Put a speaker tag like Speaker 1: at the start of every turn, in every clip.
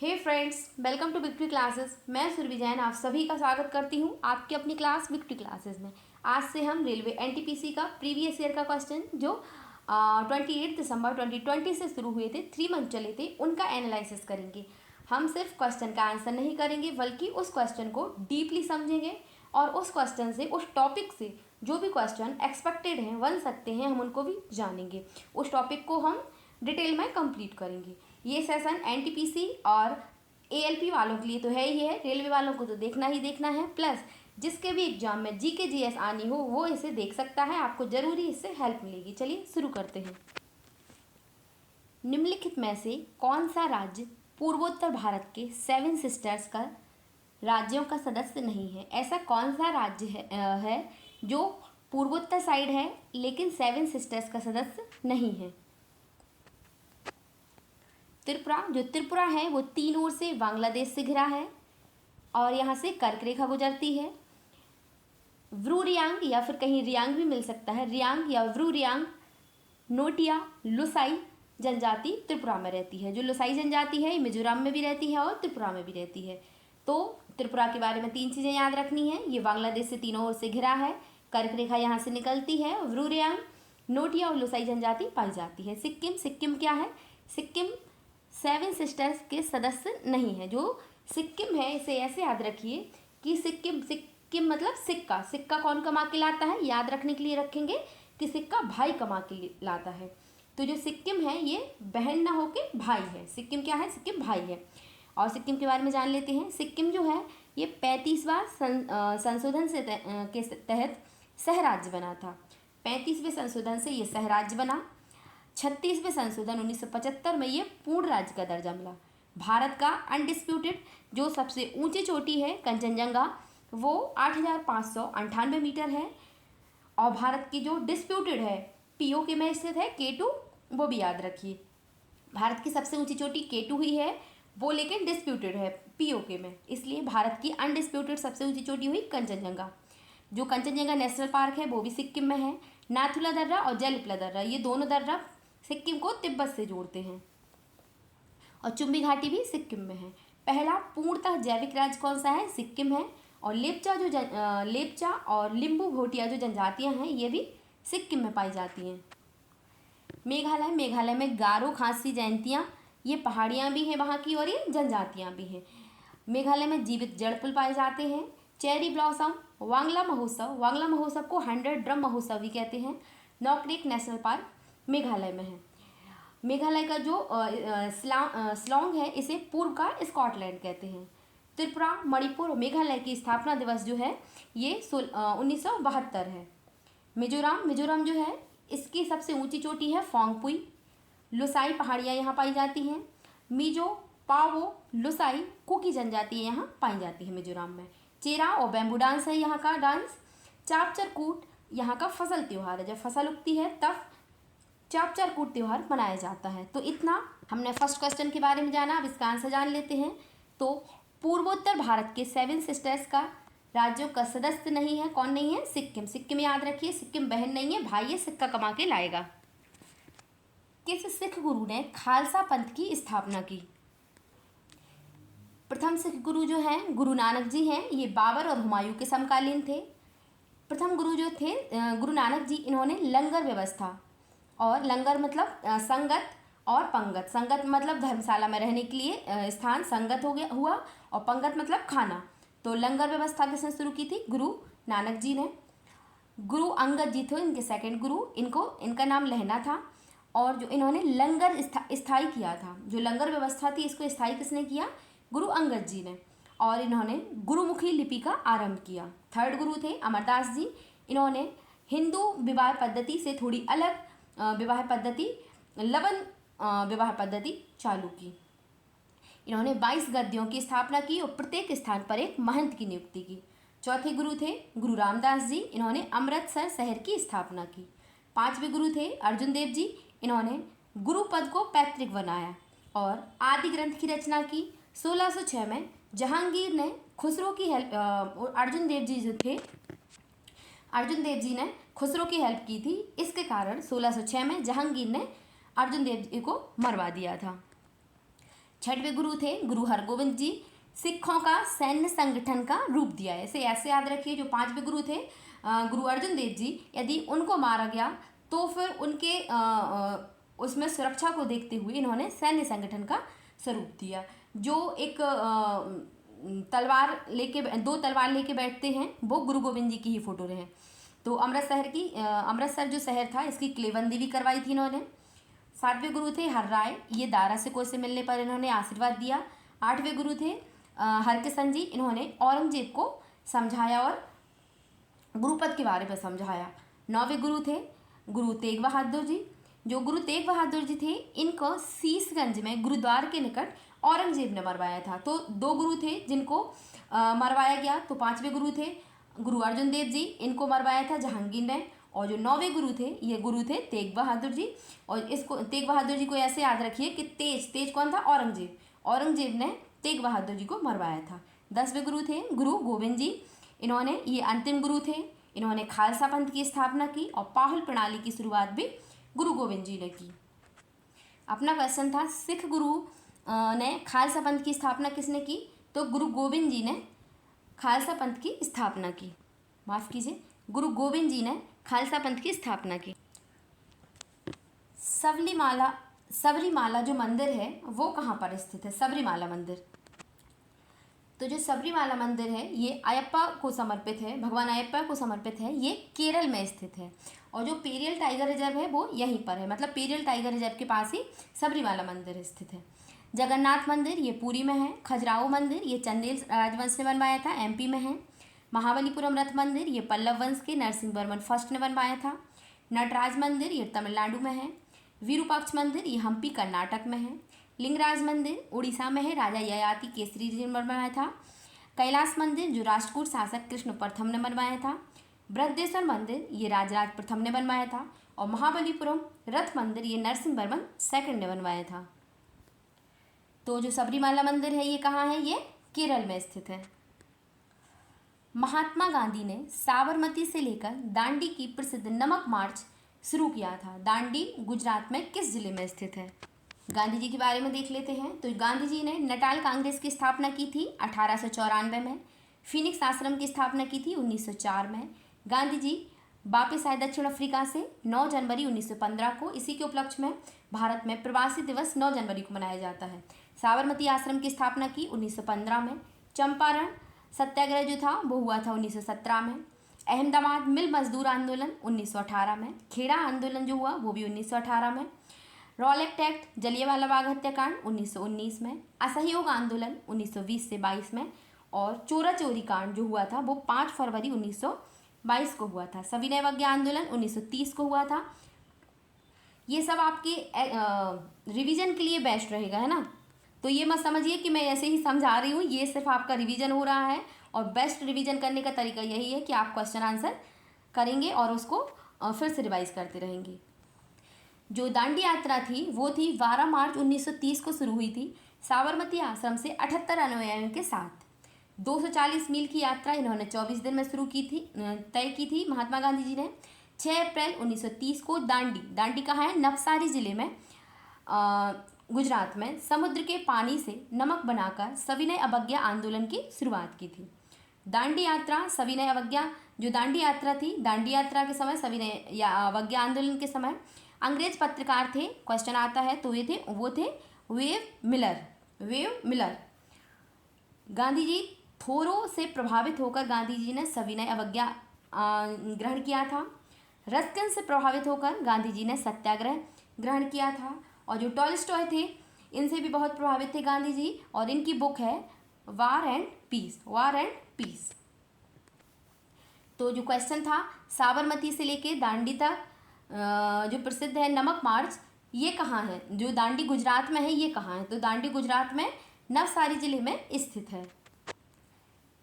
Speaker 1: Hey friends, welcome to Victory classes. मैं सुरभि जैन आप सभी का स्वागत करती हूँ आपकी अपनी क्लास विक्ट्री क्लासेस में। आज से हम रेलवे एनटीपीसी का प्रीवियस ईयर का क्वेश्चन जो 28 दिसंबर 2020 से शुरू हुए थे, 3 मंथ चले थे, उनका एनालिसिस करेंगे। हम सिर्फ क्वेश्चन का आंसर नहीं करेंगे बल्कि उस क्वेश्चन को डीपली समझेंगे और उस क्वेश्चन से, उस टॉपिक से जो भी क्वेश्चन एक्सपेक्टेड हैं, बन सकते हैं, हम उनको भी जानेंगे। उस टॉपिक को हम डिटेल में कंप्लीट करेंगे। ये सेशन एनटीपीसी और एएलपी वालों के लिए तो है ही है, रेलवे वालों को तो देखना ही देखना है। प्लस जिसके भी एग्जाम में जीके जीएस आनी हो वो इसे देख सकता है, आपको जरूरी इससे हेल्प मिलेगी। चलिए शुरू करते हैं। निम्नलिखित में से कौन सा राज्य पूर्वोत्तर भारत के 7 सिस्टर्स का राज्यों का सदस्य नहीं है? ऐसा कौन सा राज्य है जो पूर्वोत्तर साइड है लेकिन 7 सिस्टर्स का सदस्य नहीं है? त्रिपुरा। जो त्रिपुरा है वो 3 ओर से बांग्लादेश से घिरा है और यहाँ से कर्क रेखा गुजरती है। व्रू रियांग या फिर कहीं रियांग भी मिल सकता है, रियांग या व्रू रियांग नोटिया लुसाई जनजाति त्रिपुरा में रहती है। जो लुसाई जनजाति है ये मिजोरम में भी रहती है और त्रिपुरा में भी रहती है। तो त्रिपुरा के बारे में 3 चीज़ें याद रखनी है। ये बांग्लादेश से तीनों ओर से घिरा है, कर्क रेखा यहाँ से निकलती है, व्रू रियांग नोटिया और लुसाई जनजाति पाई जाती है। सिक्किम। सिक्किम क्या है? सिक्किम 7 सिस्टर्स के सदस्य नहीं है। जो सिक्किम है इसे ऐसे याद रखिए कि सिक्किम मतलब सिक्का। सिक्का कौन कमा के लाता है? याद रखने के लिए रखेंगे कि सिक्का भाई कमा के लाता है। तो जो सिक्किम है ये बहन ना होके भाई है। सिक्किम क्या है? सिक्किम भाई है। और सिक्किम के बारे में जान लेते हैं। सिक्किम जो है ये 35वां संशोधन से के तहत सहराज्य बना था। 35वें संशोधन से ये सहराज्य बना। 36वें संशोधन 1975 में ये पूर्ण राज्य का दर्जा मिला। भारत का अनडिस्प्यूटेड जो सबसे ऊंची चोटी है कंचनजंगा वो 8,598 मीटर है। और भारत की जो डिस्प्यूटेड है पीओके में स्थित है K2, वो भी याद रखिए। भारत की सबसे ऊंची चोटी K2 ही है वो, लेकिन डिस्प्यूटेड है पीओके में, इसलिए भारत की अनडिस्प्यूटेड सबसे ऊंची चोटी हुई कंचनजंगा। जो कंचनजंगा नेशनल पार्क है वो भी सिक्किम में है। नाथुला दर्रा और जयलिपला दर्रा ये दोनों दर्रा सिक्किम को तिब्बत से जोड़ते हैं। और चुम्बी घाटी भी सिक्किम में है। पहला पूर्णतः जैविक राज्य कौन सा है? सिक्किम है। और लेप्चा और लिम्बू भोटिया जो जनजातियां हैं ये भी सिक्किम में पाई जाती हैं। मेघालय। मेघालय में गारो खासी जयंतियाँ, ये पहाड़ियाँ भी हैं वहाँ की और ये जनजातियाँ भी हैं। मेघालय में जीवित जड़पुल पाए जाते हैं। Cherry blossom. वांगला महोत्सव। वांगला महोत्सव को 100 ड्रम महोत्सव भी कहते हैं। नॉकरेक नेशनल पार्क मेघालय में है। मेघालय का जो शिलांग है इसे पूर्व का स्कॉटलैंड कहते हैं। त्रिपुरा, मणिपुर और मेघालय की स्थापना दिवस जो है ये 1972 है। मिजोरम। मिजोरम जो है इसकी सबसे ऊंची चोटी है फोंगपुई। लुसाई पहाड़ियाँ यहाँ पाई जाती हैं। मिजो, पावो, लुसाई, कुकी जनजातियाँ यहाँ पाई जाती हैं मिजोरम में। चेरा और बैम्बू डांस है यहाँ का डांस। चापचरकूट यहाँ का फसल त्यौहार है, जब फसल उगती है तब चापचरकूट त्यौहार मनाया जाता है। तो इतना हमने फर्स्ट क्वेश्चन के बारे में जाना। अब इसका आंसर जान लेते हैं। तो पूर्वोत्तर भारत के 7 सिस्टर्स का राज्यों का सदस्य नहीं है। कौन नहीं है? सिक्किम। सिक्किम याद रखिए, सिक्किम बहन नहीं है, भाई है, सिक्का कमा के लाएगा। किस सिख गुरु ने खालसा पंथ की स्थापना की? प्रथम सिख गुरु जो हैं गुरु नानक जी हैं। ये बाबर और हुमायूं के समकालीन थे। प्रथम गुरु जो थे गुरु नानक जी, इन्होंने लंगर व्यवस्था, और लंगर मतलब संगत और पंगत। संगत मतलब धर्मशाला में रहने के लिए स्थान संगत हो गया हुआ, और पंगत मतलब खाना। तो लंगर व्यवस्था किसने शुरू की थी? गुरु नानक जी ने। गुरु अंगद जी थे इनके सेकंड गुरु, इनका नाम लहना था। और जो इन्होंने लंगर स्थायी किया था, जो लंगर व्यवस्था थी इसको स्थायी किसने किया? गुरु अंगद जी ने। और इन्होंने गुरुमुखी लिपि का आरंभ किया। थर्ड गुरु थे अमरदास जी। इन्होंने हिंदू विवाह पद्धति से थोड़ी अलग विवाह पद्धति, लवन विवाह पद्धति चालू की। इन्होंने 22 गद्दियों की स्थापना की और प्रत्येक स्थान पर एक महंत की नियुक्ति की। चौथे गुरु थे गुरु रामदास जी। इन्होंने अमृतसर शहर की स्थापना की। 5वें गुरु थे अर्जुन देव जी। इन्होंने गुरु पद को पैतृक बनाया और आदि ग्रंथ की रचना की। 1606 में जहांगीर ने खुसरो की हेल्प, अर्जुन देव जी जो थे, अर्जुन देव जी ने खुसरो की हेल्प की थी। इसके कारण 1606 में जहांगीर ने अर्जुन देव जी को मरवा दिया था। छठवें गुरु थे गुरु हरगोविंद जी, सिखों का सैन्य संगठन का रूप दिया है। इसे ऐसे याद रखिए, जो पांचवें गुरु थे गुरु अर्जुन देव जी, यदि उनको मारा गया तो फिर उनके उसमें सुरक्षा को देखते हुए इन्होंने सैन्य संगठन का स्वरूप दिया। जो एक दो तलवार लेके बैठते हैं वो गुरु गोविंद जी की ही फोटो रहे। तो अमृतसर जो शहर था इसकी किलेबंदी भी करवाई थी इन्होंने। सातवें गुरु थे हर राय, ये दारा सिकों से मिलने पर इन्होंने आशीर्वाद दिया। आठवें गुरु थे हरकिशन जी, इन्होंने औरंगजेब को समझाया और गुरुपद के बारे में समझाया। नौवें गुरु थे गुरु तेग बहादुर जी, जो गुरु तेग बहादुर जी थे इनको शीशगंज में गुरुद्वार के निकट औरंगजेब ने मरवाया था। तो दो गुरु थे जिनको मरवाया गया। तो पांचवें गुरु थे गुरु अर्जुन देव जी, इनको मरवाया था जहांगीर ने। और जो नौवें गुरु थे ये गुरु थे तेग बहादुर जी। और इसको तेग बहादुर जी को ऐसे याद रखिए कि तेज कौन था? औरंगजेब ने तेग बहादुर जी को मरवाया था। 10वें गुरु थे गुरु गोविंद जी, इन्होंने ये अंतिम गुरु थे, इन्होंने खालसा पंथ की स्थापना की और पाहुल प्रणाली की शुरुआत भी गुरु गोविंद जी ने की। अपना क्वेश्चन था सिख गुरु ने खालसा पंथ की स्थापना किसने की? तो गुरु गोविंद जी ने खालसा पंथ की स्थापना की। माफ़ कीजिए, गुरु गोविंद जी ने खालसा पंथ की स्थापना की। सबरीमाला जो मंदिर है वो कहाँ पर स्थित है? सबरीमाला मंदिर। तो जो सबरीमाला मंदिर है ये अयप्पा को समर्पित है, भगवान अयप्पा को समर्पित है। ये केरल में स्थित है। और जो पेरियल टाइगर रिजर्व है वो यहीं पर है, मतलब पेरियल टाइगर रिजर्व के पास ही सबरीमाला मंदिर स्थित है। जगन्नाथ मंदिर ये पुरी में है। खजुराहो मंदिर ये चंदेल राजवंश ने बनवाया था, एमपी में है। महाबलीपुरम रथ मंदिर ये पल्लव वंश के नरसिंह वर्मन फर्स्ट ने बनवाया था। नटराज मंदिर ये तमिलनाडु में है। विरूपाक्ष मंदिर ये हम्पी कर्नाटक में है। लिंगराज मंदिर उड़ीसा में है, राजा ययाति केसरी जी ने बनवाया था। कैलाश मंदिर जो राष्ट्रकूट शासक कृष्ण प्रथम ने बनवाया था। बृहदेश्वर मंदिर ये राजराज प्रथम ने बनवाया था। और महाबलीपुरम रथ मंदिर ये नरसिंह वर्मन सेकंड ने बनवाया था। तो जो सबरीमाला मंदिर है ये कहाँ है? ये केरल में स्थित है। महात्मा गांधी ने साबरमती से लेकर दांडी की प्रसिद्ध नमक मार्च शुरू किया था। दांडी गुजरात में किस जिले में स्थित है? गांधी जी के बारे में देख लेते हैं। तो गांधी जी ने नटाल कांग्रेस की स्थापना की थी 1894 में। फिनिक्स आश्रम की स्थापना की थी 1904 में। गांधी जी वापिस आए दक्षिण अफ्रीका से 9 जनवरी 1915 को। इसी के उपलक्ष्य में भारत में प्रवासी दिवस 9 जनवरी को मनाया जाता है। साबरमती आश्रम की स्थापना की 1915 में। चंपारण सत्याग्रह जो था वो हुआ था 1917 में। अहमदाबाद मिल मजदूर आंदोलन 1918 में। खेड़ा आंदोलन जो हुआ वो भी 1918 में। रॉलेक्ट एक्ट जलियांवाला बाग हत्याकांड 1919 में। असहयोग आंदोलन 1920 से 22 में। और चोरा चोरी कांड जो हुआ था वो 5 फरवरी 1922 को हुआ था। सविनय अवज्ञा आंदोलन 1930 को हुआ था। ये सब आपके रिवीजन के लिए बेस्ट रहेगा, है ना। तो ये मत समझिए कि मैं ऐसे ही समझा रही हूँ, ये सिर्फ आपका रिवीजन हो रहा है। और बेस्ट रिवीजन करने का तरीका यही है कि आप क्वेश्चन आंसर करेंगे और उसको फिर से रिवाइज करते रहेंगे। जो दांडी यात्रा थी वो थी 12 मार्च 1930 को शुरू हुई थी साबरमती आश्रम से 78 अनुयायियों के साथ। 240 मील की यात्रा इन्होंने 24 दिन में शुरू की थी, तय की थी महात्मा गांधी जी ने। 6 अप्रैल 1930 को दांडी कहाँ है? नवसारी जिले में गुजरात में समुद्र के पानी से नमक बनाकर सविनय अवज्ञा आंदोलन की शुरुआत की थी। दांडी यात्रा सविनय अवज्ञा जो दांडी यात्रा थी, दांडी यात्रा के समय सविनय अवज्ञा आंदोलन के समय अंग्रेज पत्रकार थे, क्वेश्चन आता है तो वो थे वेव मिलर। गांधी जी थोरो से प्रभावित होकर गांधी जी ने सविनय अवज्ञा ग्रहण किया था। रस्किन से प्रभावित होकर गांधी जी ने सत्याग्रह ग्रहण किया था। और जो टॉलस्टॉय थे इनसे भी बहुत प्रभावित थे गांधी जी, और इनकी बुक है वार एंड पीस। तो जो क्वेश्चन था साबरमती से लेके दांडी तक जो प्रसिद्ध है नमक मार्च, ये कहाँ है? जो दांडी गुजरात में है ये कहाँ है? तो दांडी गुजरात में नवसारी जिले में स्थित है।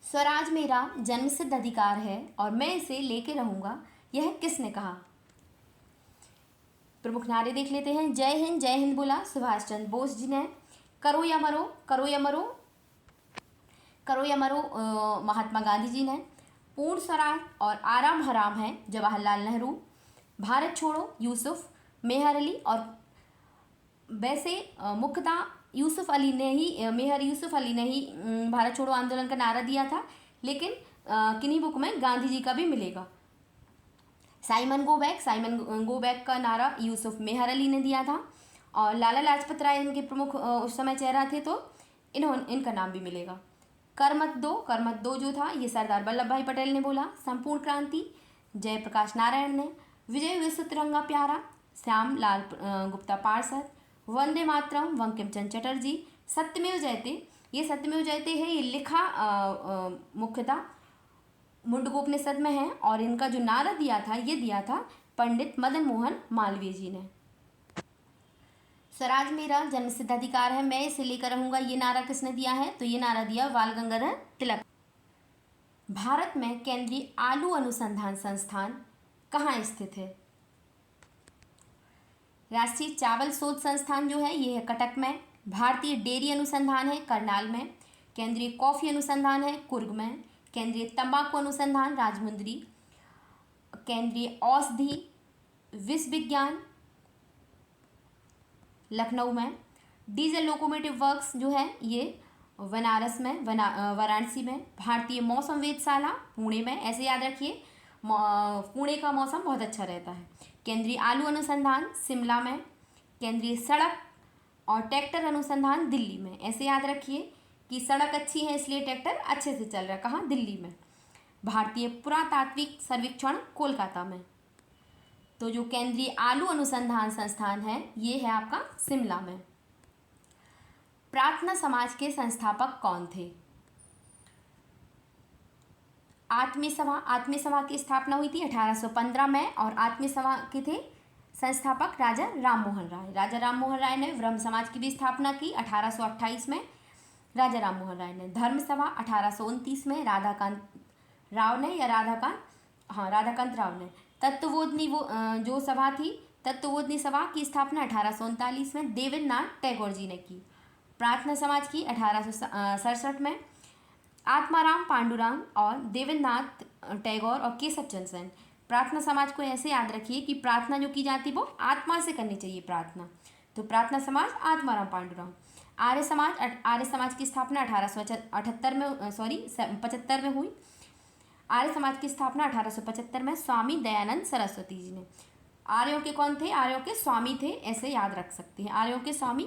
Speaker 1: स्वराज मेरा जन्मसिद्ध अधिकार है और मैं इसे लेके रहूँगा, यह किसने कहा? प्रमुख नारे देख लेते हैं। जय हिंद बोला सुभाष चंद्र बोस जी ने। करो या मरो महात्मा गांधी जी ने। पूर्ण स्वराज और आराम हराम है जवाहरलाल नेहरू। भारत छोड़ो यूसुफ मेहर अली। और वैसे मुख्यतः मेहर यूसुफ अली ने ही भारत छोड़ो आंदोलन का नारा दिया था, लेकिन किन्हीं बुक में गांधी जी का भी मिलेगा। साइमन गो बैक का नारा यूसुफ मेहर अली ने दिया था, और लाला लाजपत राय इनके प्रमुख उस समय चेहरा थे, तो इनका नाम भी मिलेगा। कर मत दो जो था ये सरदार वल्लभ भाई पटेल ने बोला। संपूर्ण क्रांति जयप्रकाश नारायण ने। विजय विश्व तिरंगा प्यारा श्याम लाल गुप्ता पार्षद। वंदे मातरम बंकिम चंद्र चटर्जी। सत्यमेव जयते, ये सत्यमेव जयते है, ये लिखा मुख्यतः मुंडकोपनिषद में है, और इनका जो नारा दिया था ये दिया था पंडित मदन मोहन मालवीय जी ने। स्वराज मेरा जन्मसिद्ध अधिकार है, मैं इसे लेकर रहूंगा, ये नारा किसने दिया है? तो ये नारा दिया बाल गंगाधर तिलक। भारत में केंद्रीय आलू अनुसंधान संस्थान कहाँ स्थित है? राष्ट्रीय चावल शोध संस्थान जो है ये है कटक में। भारतीय डेयरी अनुसंधान है करनाल में। केंद्रीय कॉफी अनुसंधान है कुर्ग में। केंद्रीय तंबाकू अनुसंधान राजमुंदरी। केंद्रीय औषधि विष विज्ञान लखनऊ में। डीजल लोकोमोटिव वर्क्स जो है ये बनारस में, वाराणसी में। भारतीय मौसम वेधशाला पुणे में, ऐसे याद रखिए पुणे का मौसम बहुत अच्छा रहता है। केंद्रीय आलू अनुसंधान शिमला में। केंद्रीय सड़क और ट्रैक्टर अनुसंधान दिल्ली में, ऐसे याद रखिए कि सड़क अच्छी है इसलिए ट्रैक्टर अच्छे से चल रहा है, कहाँ? दिल्ली में। भारतीय पुरातात्विक सर्वेक्षण कोलकाता में। तो जो केंद्रीय आलू अनुसंधान संस्थान है ये है आपका शिमला में। प्रार्थना समाज के संस्थापक कौन थे? आत्मीय सभा की स्थापना हुई थी 1815 में, और आत्मीय सभा के थे संस्थापक राजा राममोहन राय। राजा राममोहन राय ने ब्रह्म समाज की भी स्थापना की 1828 में। राजा राममोहन राय ने धर्म सभा 1829 में राधाकांत राव ने। तत्वबोधनी जो सभा थी, तत्वबोधनी सभा की स्थापना 1839 में देवेंद्रनाथ टैगोर जी ने की। प्रार्थना समाज की 1867 में। आत्माराम पांडुरंग और देवेंद्रनाथ टैगोर और केशव चंद्र सेन। प्रार्थना समाज को ऐसे याद रखिए कि प्रार्थना जो की जाती है वो आत्मा से करनी चाहिए प्रार्थना, तो प्रार्थना समाज आत्माराम पांडुरंग। आर्य समाज की स्थापना 1875 में हुई। आर्य समाज की स्थापना 1875 में स्वामी दयानंद सरस्वती जी ने। आर्यों के कौन थे? आर्यों के स्वामी थे, ऐसे याद रख सकते हैं। आर्यों के स्वामी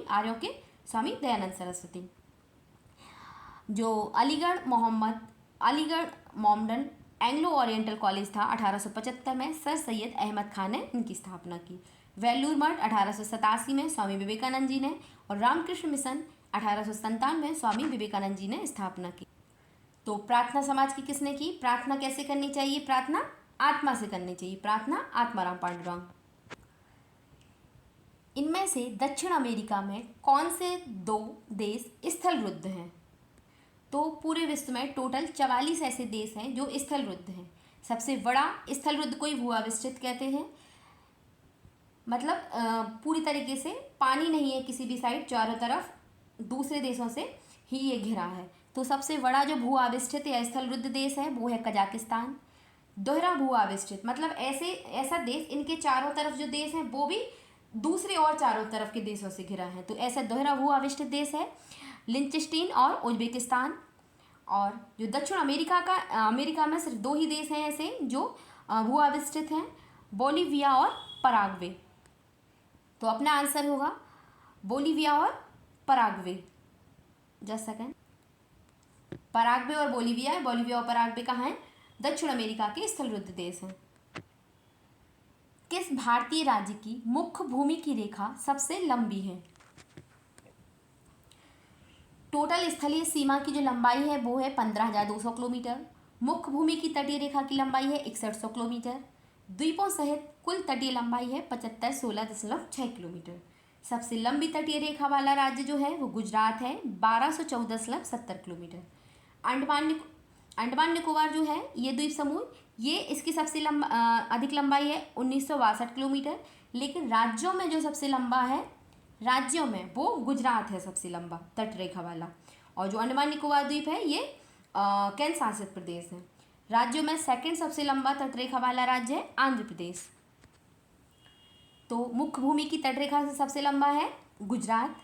Speaker 1: दयानंद सरस्वती। जो Aligarh Mohammedan Anglo oriental college था 1875 में सर सैयद अहमद खान ने इनकी स्थापना की। वेल्लूर मठ 1887 में स्वामी विवेकानंद जी ने, और रामकृष्ण मिशन 1897 में स्वामी विवेकानंद जी ने स्थापना की। तो प्रार्थना समाज की किसने की? प्रार्थना कैसे करनी चाहिए? प्रार्थना आत्मा से करनी चाहिए। प्रार्थना आत्माराम पांडुरंग। इनमें से दक्षिण अमेरिका में कौन से 2 देश स्थलरुद्ध हैं? तो पूरे विश्व में टोटल 44 ऐसे देश हैं जो स्थलरुद्ध हैं। सबसे बड़ा स्थलरुद्ध को ही भूआविष्ठित कहते हैं, मतलब पूरी तरीके से पानी नहीं है किसी भी साइड, चारों तरफ दूसरे देशों से ही ये घिरा है। तो सबसे बड़ा जो भूआविष्ठित या स्थलरुद्ध देश है वो है कजाकिस्तान। दोहरा भूआविष्ठित मतलब ऐसा देश, इनके चारों तरफ जो देश हैं वो भी दूसरे और चारों तरफ के देशों से घिरा है, तो ऐसा दोहरा भूआविष्ठित देश है लिंचेस्टीन और उज्बेकिस्तान। और जो दक्षिण अमेरिका में सिर्फ 2 ही देश हैं ऐसे जो भूआविष्ठित हैं, बोलीविया और पराग्वे। तो अपना आंसर होगा बोलीविया और पराग्वे। जस्ट सेकंड, पराग्वे और बोलीविया और पराग्वे कहाँ हैं? दक्षिण अमेरिका के स्थलरुद्ध देश हैं। किस भारतीय राज्य की मुख्य भूमि की रेखा सबसे लंबी है? टोटल स्थलीय सीमा की जो लंबाई है वो है 15,200 किलोमीटर। मुख्य भूमि की तटीय रेखा की लंबाई है 6100 किलोमीटर। द्वीपों सहित कुल तटीय लंबाई है 7516.6 किलोमीटर। सबसे लंबी तटीय रेखा वाला राज्य जो है वो गुजरात है, 1214.70 किलोमीटर। अंडमान निकोबार जो है ये द्वीप समूह, ये इसकी सबसे अधिक लंबाई है 1962 किलोमीटर। लेकिन राज्यों में जो सबसे लंबा है, राज्यों में वो गुजरात है सबसे लंबा तट रेखा वाला। और जो अंडमान निकोबार द्वीप है ये केंद्र शासित प्रदेश है। राज्यों में सेकंड सबसे लंबा तटरेखा वाला राज्य है आंध्र प्रदेश। तो मुख्य भूमि की तटरेखा से सबसे लंबा है गुजरात।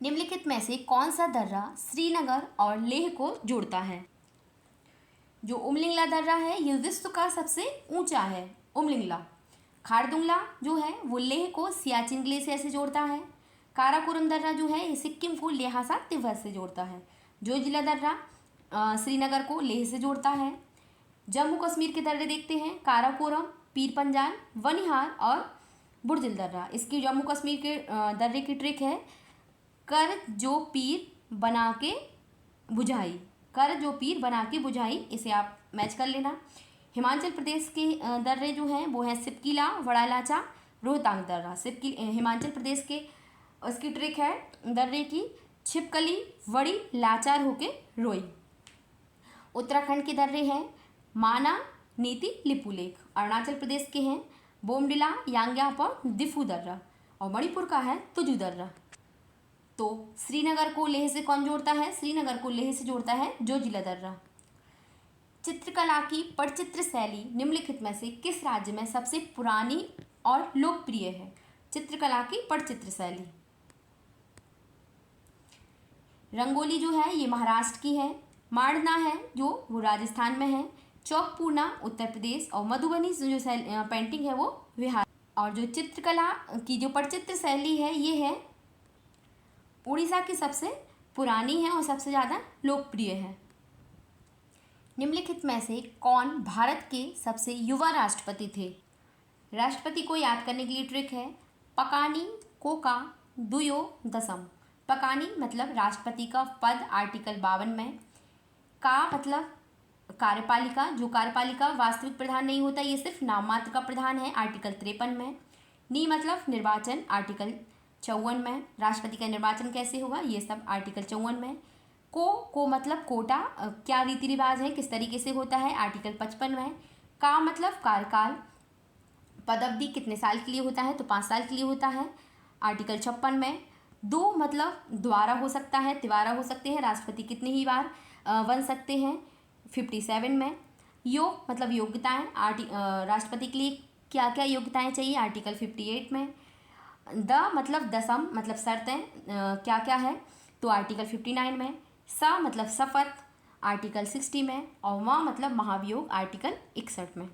Speaker 1: निम्नलिखित में से कौन सा दर्रा श्रीनगर और लेह को जोड़ता है? जो उमलिंगला दर्रा है ये विश्व का सबसे ऊंचा है, उमलिंगला। खारदुंगला जो है वो लेह को सियाचिन ग्लेशियर से जोड़ता है। काराकोरम दर्रा जो है ये सिक्किम को ल्हासा तिब्बत से जोड़ता है। जोजिला दर्रा श्रीनगर को लेह से जोड़ता है। जम्मू कश्मीर के दर्रे देखते हैं, काराकोरम, पीर पंजाल, वनिहार और बुर्जिल दर्रा। इसकी जम्मू कश्मीर के दर्रे की ट्रिक है कर जो पीर बना के बुझाई, कर जो पीर बना के बुझाई, इसे आप मैच कर लेना। हिमाचल प्रदेश के दर्रे जो हैं वो हैं सिपकीला, वड़ालाचा, रोहतांग दर्रा। हिमाचल प्रदेश के उसकी ट्रिक है दर्रे की छिपकली वड़ी लाचार होके रोई। उत्तराखंड के दर्रे हैं माना, नीति, लिपुलेख। अरुणाचल प्रदेश के हैं बोमडिला, यांग्याप और दिफू दर्रा। और मणिपुर का है तुजू दर्रा। तो श्रीनगर को लेह से कौन जोड़ता है? श्रीनगर को लेह से जोड़ता है जोजिला दर्रा। चित्रकला की पटचित्र शैली निम्नलिखित में से किस राज्य में सबसे पुरानी और लोकप्रिय है? चित्रकला की पटचित्र शैली रंगोली जो है ये महाराष्ट्र की है। मांडना है जो वो राजस्थान में है। चौकपूर्णा उत्तर प्रदेश और मधुबनी जो पेंटिंग है वो बिहार। और जो चित्रकला की जो पटचित्र शैली है ये है उड़ीसा की सबसे पुरानी है और सबसे ज़्यादा लोकप्रिय है। निम्नलिखित में से कौन भारत के सबसे युवा राष्ट्रपति थे? राष्ट्रपति को याद करने के लिए ट्रिक है पकानी कोका दुयो दसम। पकानी मतलब राष्ट्रपति का पद आर्टिकल 52 में, का मतलब कार्यपालिका, जो कार्यपालिका वास्तविक प्रधान नहीं होता, ये सिर्फ नाम मात्र का प्रधान है आर्टिकल 53 में। नी मतलब निर्वाचन आर्टिकल 54 में, राष्ट्रपति का निर्वाचन कैसे होगा ये सब आर्टिकल 54 में। को मतलब कोटा, क्या रीति रिवाज है, किस तरीके से होता है आर्टिकल 55 में। का मतलब कार्यकाल, पद अवधि कितने साल के लिए होता है तो 5 साल के लिए होता है आर्टिकल 56 में। दो मतलब द्वारा हो सकता है, तिवारा हो सकते हैं, राष्ट्रपति कितने ही बार बन सकते हैं 57 में। योग मतलब योग्यताएं, राष्ट्रपति के लिए क्या क्या योग्यताएं चाहिए आर्टिकल 58 में। द मतलब दसम मतलब शर्तें क्या क्या है तो आर्टिकल 59 में। सा मतलब शपथ आर्टिकल 60 में। और मा मतलब महाभियोग आर्टिकल 61 में।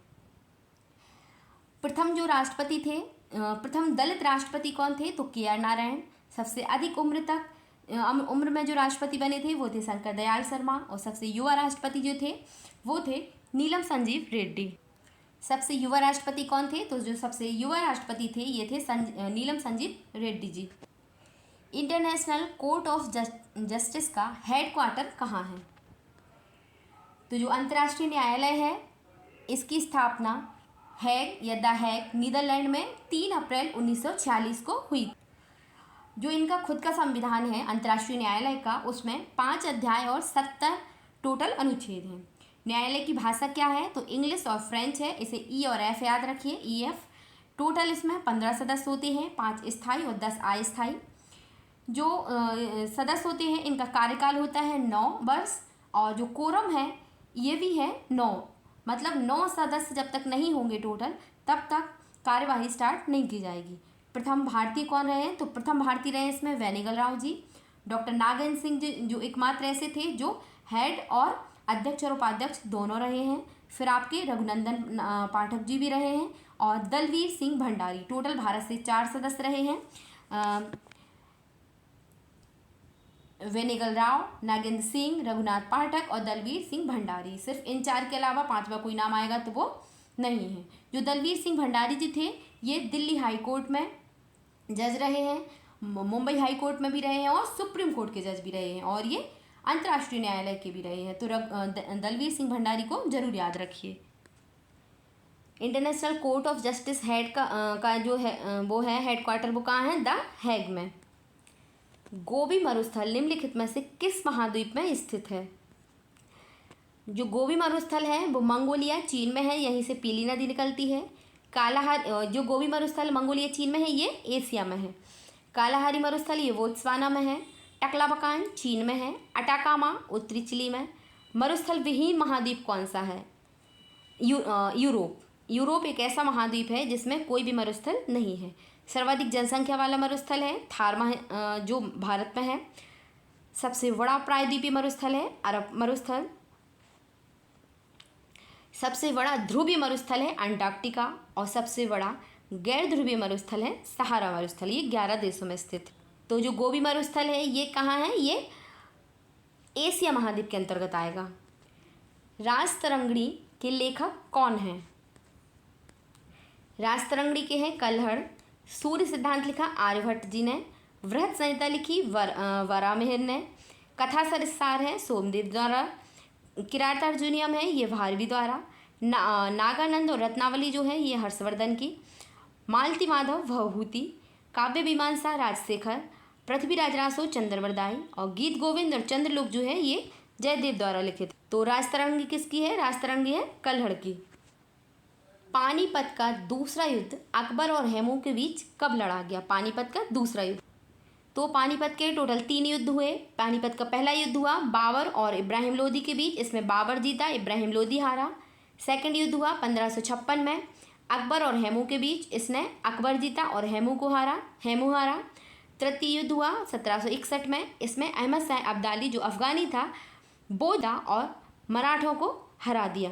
Speaker 1: प्रथम जो राष्ट्रपति थे, प्रथम दलित राष्ट्रपति कौन थे तो के आर नारायण। सबसे अधिक उम्र में जो राष्ट्रपति बने थे वो थे शंकर दयाल शर्मा। और सबसे युवा राष्ट्रपति जो थे वो थे नीलम संजीव रेड्डी। सबसे युवा राष्ट्रपति कौन थे तो जो सबसे युवा राष्ट्रपति थे ये थे नीलम Sanjeev Reddy ji. International court of justice का हेडक्वार्टर कहाँ है? तो जो अंतर्राष्ट्रीय न्यायालय है इसकी स्थापना हैग या द हैग नीदरलैंड में 3 अप्रैल 1946 को हुई। जो इनका खुद का संविधान है अंतर्राष्ट्रीय न्यायालय का, उसमें 5 अध्याय और 70 टोटल अनुच्छेद हैं। न्यायालय की भाषा क्या है तो इंग्लिश और फ्रेंच है। इसे ई और एफ याद रखिए, ई एफ। टोटल इसमें 15 सदस्य होते हैं, 5 स्थायी और 10 अस्थायी। जो सदस्य होते हैं इनका कार्यकाल होता है 9 वर्ष। और जो कोरम है ये भी है 9, मतलब 9 सदस्य जब तक नहीं होंगे टोटल तब तक कार्यवाही स्टार्ट नहीं की जाएगी। प्रथम भारतीय कौन रहे हैं तो प्रथम भारतीय रहे इसमें वेनेगल राव जी। डॉक्टर नागेंद्र सिंह जी जो एकमात्र ऐसे थे जो हेड और अध्यक्ष और उपाध्यक्ष दोनों रहे हैं। फिर आपके रघुनंदन पाठक जी भी रहे हैं। और दलवीर सिंह भंडारी। टोटल भारत से 4 सदस्य रहे हैं, वेनेगल राव, नागेंद्र सिंह, रघुनाथ पाठक और दलवीर सिंह भंडारी। सिर्फ इन 4 के अलावा 5वां कोई नाम आएगा तो वो नहीं है। जो दलवीर सिंह भंडारी जी थे ये दिल्ली हाई कोर्ट में जज रहे हैं, मुंबई हाई कोर्ट में भी रहे हैं और सुप्रीम कोर्ट के जज भी रहे हैं और ये अंतर्राष्ट्रीय न्यायालय के भी रहे हैं। तो दलवीर सिंह भंडारी को जरूर याद रखिए। International court of justice head का जो है वो है हेडक्वार्टर, वो कहाँ है द हैग में। गोबी मरुस्थल निम्नलिखित में से किस महाद्वीप में स्थित है? जो गोबी मरुस्थल है वो मंगोलिया चीन में है, यहीं से पीली नदी निकलती है। जो गोबी मरुस्थल मंगोलिया चीन में है ये एशिया में है। कालाहारी मरुस्थल ये बोत्सवाना में है। टकलाबकान चीन में है। अटाकामा उत्तरी चिली में। मरुस्थल विहीन महाद्वीप कौन सा है? यूरोप। यूरोप एक ऐसा महाद्वीप है जिसमें कोई भी मरुस्थल नहीं है। सर्वाधिक जनसंख्या वाला मरुस्थल है थार जो भारत में है। सबसे बड़ा प्रायद्वीपीय मरुस्थल है अरब मरुस्थल। सबसे बड़ा ध्रुवीय मरुस्थल है अंटार्कटिका और सबसे बड़ा गैर ध्रुवीय मरुस्थल है सहारा मरुस्थल। ये 11 देशों में स्थित है। तो जो गोबी मरुस्थल है ये कहाँ है? ये एशिया महाद्वीप के अंतर्गत आएगा। राजतरंगिणी के लेखक कौन हैं? राजतरंगिणी के हैं कल्हड़। सूर्य सिद्धांत लिखा आर्यभट्ट जी ने। वृहत संहिता लिखी वराहमिहिर ने। कथा सरसार है सोमदेव द्वारा। किरातार्जुनीयम है ये भारवी द्वारा। नागानंद और रत्नावली जो है ये हर्षवर्धन की। मालती माधव भवभूति। काव्य मीमांसा राजशेखर। पृथ्वीराज रासो चंद्रवरदाई और गीत गोविंद और चंद्रलोक जो है ये जयदेव द्वारा लिखित। तो राजतरंगी किसकी है? राजतरंगी है कल्हड़ की। पानीपत का दूसरा युद्ध अकबर और हेमू के बीच कब लड़ा गया? पानीपत का दूसरा युद्ध। तो पानीपत के टोटल 3 युद्ध हुए। पानीपत का पहला युद्ध हुआ बाबर और इब्राहिम लोदी के बीच, इसमें बाबर जीता, इब्राहिम लोदी हारा। सेकंड युद्ध हुआ 1556 में अकबर और हेमू के बीच, इसने अकबर जीता और हेमू हारा। तृतीय युद्ध हुआ 1761 में, इसमें अहमद शाह अब्दाली जो अफगानी था बोधा और मराठों को हरा दिया।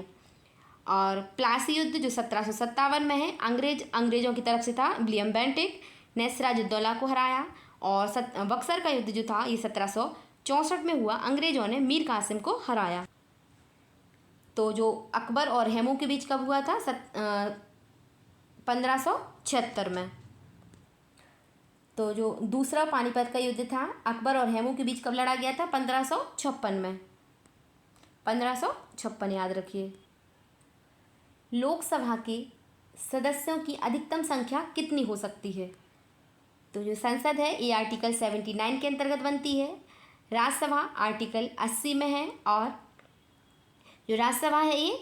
Speaker 1: और प्लासी युद्ध जो 1757 में है, अंग्रेजों की तरफ से था, विलियम बेंटिक ने सिराजुद्दौला को हराया। और बक्सर का युद्ध जो था ये 1764 में हुआ, अंग्रेजों ने मीर कासिम को हराया। तो जो अकबर और हेमू के बीच कब हुआ था? 1576 में। तो जो दूसरा पानीपत का युद्ध था अकबर और हेमू के बीच कब लड़ा गया था? 1556 में। 1556 याद रखिए। लोकसभा के सदस्यों की अधिकतम संख्या कितनी हो सकती है? तो जो संसद है ये आर्टिकल 79 के अंतर्गत बनती है। राज्यसभा आर्टिकल 80 में है। और जो राज्यसभा है ये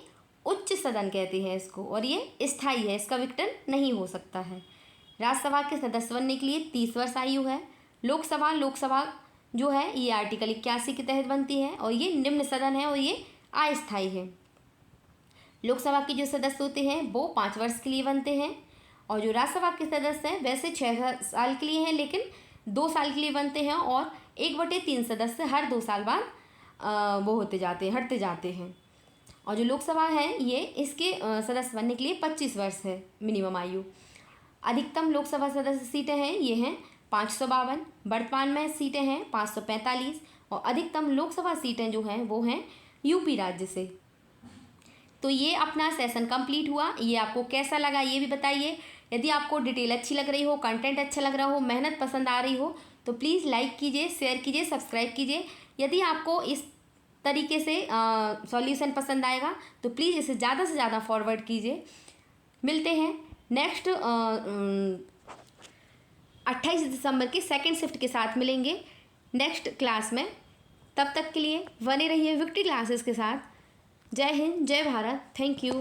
Speaker 1: उच्च सदन कहते हैं इसको, और ये स्थायी है, इसका विघटन नहीं हो सकता है। राज्यसभा के सदस्य बनने के लिए 30 वर्ष आयु है। लोकसभा जो है ये आर्टिकल 81 के तहत बनती है और ये निम्न सदन है और ये अस्थायी है। लोकसभा के जो सदस्य होते हैं वो 5 वर्ष के लिए बनते हैं और जो राज्यसभा के सदस्य हैं वैसे 6 साल के लिए हैं, लेकिन 2 साल के लिए बनते हैं और 1/3 सदस्य हर 2 साल बाद हटते जाते हैं। और जो लोकसभा है ये इसके सदस्य बनने के लिए 25 वर्ष है मिनिमम आयु। अधिकतम लोकसभा सदस्य सीटें हैं ये हैं 552। वर्तमान में सीटें हैं 545 और अधिकतम लोकसभा सीटें जो हैं वो हैं यूपी राज्य से। तो ये अपना सेशन कंप्लीट हुआ। ये आपको कैसा लगा ये भी बताइए। यदि आपको डिटेल अच्छी लग रही हो, कंटेंट अच्छा लग रहा हो, मेहनत पसंद आ रही हो तो प्लीज़ लाइक कीजिए, शेयर कीजिए, सब्सक्राइब कीजिए। यदि आपको इस तरीके से सॉल्यूशन पसंद आएगा तो प्लीज़ इसे ज़्यादा से ज़्यादा फॉरवर्ड कीजिए। मिलते हैं नेक्स्ट 28 दिसंबर की सेकेंड शिफ्ट के साथ मिलेंगे नेक्स्ट क्लास में। तब तक के लिए बने रहिए विक्ट्री क्लासेस के साथ। जय हिंद, जय भारत, थैंक यू।